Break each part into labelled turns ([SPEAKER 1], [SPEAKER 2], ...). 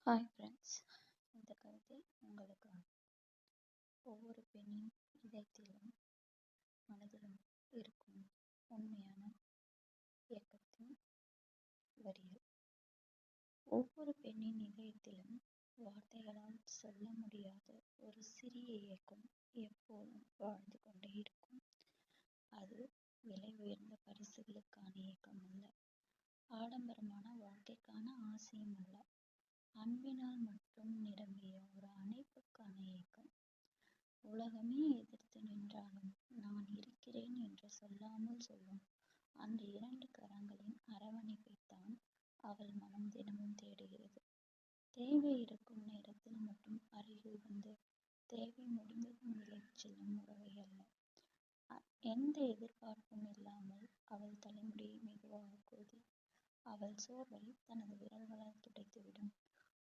[SPEAKER 1] Hi friends, இந்த கவிதை உங்களுக்காக. ஒவ்வொரு பெண்ணின் இதயத்திலும் மனதிலும் இருக்கும் உண்மையான இயக்கத்தின் வரிகள். ஒவ்வொரு பெண்ணின் இதயத்திலும் வார்த்தைகளால் சொல்ல முடியாத ஒரு சிறிய இயக்கம் எப்போதும் வாழ்ந்து கொண்டே இருக்கும். அது விலை உயர்ந்த பரிசுகளுக்கான இயக்கம் அல்ல, ஆடம்பரமான வாழ்க்கைக்கான ஆசையும் அல்ல, அன்பினால் மட்டும் நிரம்பிய ஒரு அணைப்புக்கான இயக்கம். உலகமே எதிர்த்து நின்றாலும் நான் இருக்கிறேன் என்று சொல்லாமல் சொல்லும் அந்த இரண்டு கரங்களின் அரவணைப்பைத்தான் அவள் மனம் தினமும் தேடுகிறது. தேவை இருக்கும் நேரத்தில் மட்டும் அருகில் வந்து தேவை முடிந்ததும் விலகிச் செல்லும் உறவை அல்ல. எந்த எதிர்பார்ப்பும் இல்லாமல் அவள் தலைமுடியை மெதுவாக கோதி அவள் சோர்வை தனது விரல்களால் துடைத்துவிடும்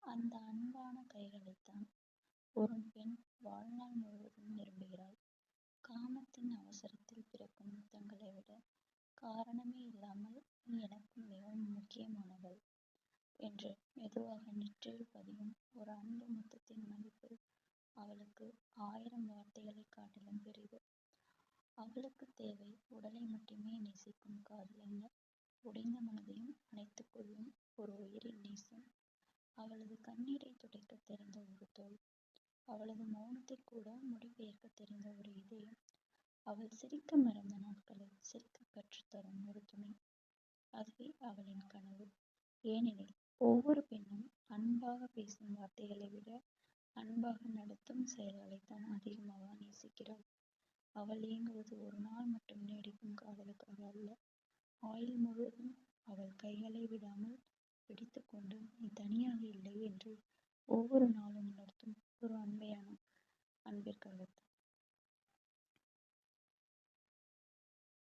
[SPEAKER 1] அந்த அன்பான கைகளைத்தான் ஒரு பெண் வாழ்நாள் முழுவதும் விரும்புகிறாள். காமத்தின் அவசரத்தில் பிறக்கும் முத்தங்களை விட காரணமே இல்லாமல் எனக்கு மிகவும் முக்கியமானவள் என்று மெதுவாக நெற்றியில் பதியும் ஒரு அன்பு முத்தத்தின் மதிப்பு அவளுக்கு 1000 வார்த்தைகளை காட்டிலும் பெரிது. அவளுக்கு தேவை உடலை மட்டுமே நேசிக்கும் காதல் அல்ல, உடைந்த மனதையும் அணைத்துக் கொள்ளும் ஒரு உயிரின் நேசம். அவளது கண்ணீரை துடைக்க தெரிந்த ஒரு தோள், அவளது மௌனத்தை கூட மொழிபெயர்க்க தெரிந்த ஒரு இதயம், அவள் சிரிக்க மறந்த நாட்களை சிரிக்க கற்றுத்தரும் ஒரு துணை. அதுவே அவளின் கனவு. ஏனெனில் ஒவ்வொரு பெண்ணும் அன்பாக பேசும் வார்த்தைகளை விட அன்பாக நடத்தும் செயல்களைத்தான் அதிகமாக நேசிக்கிறாள். அவள் இயங்குவது ஒரு நாள் மட்டும் நீடிக்கும் காதலுக்காக அல்ல, ஆயுள் முழுவதும் அவள் கைகளை விடாமல் பிடித்து கொண்டு நீ தனியாக இல்லை என்று ஒவ்வொரு நாளும்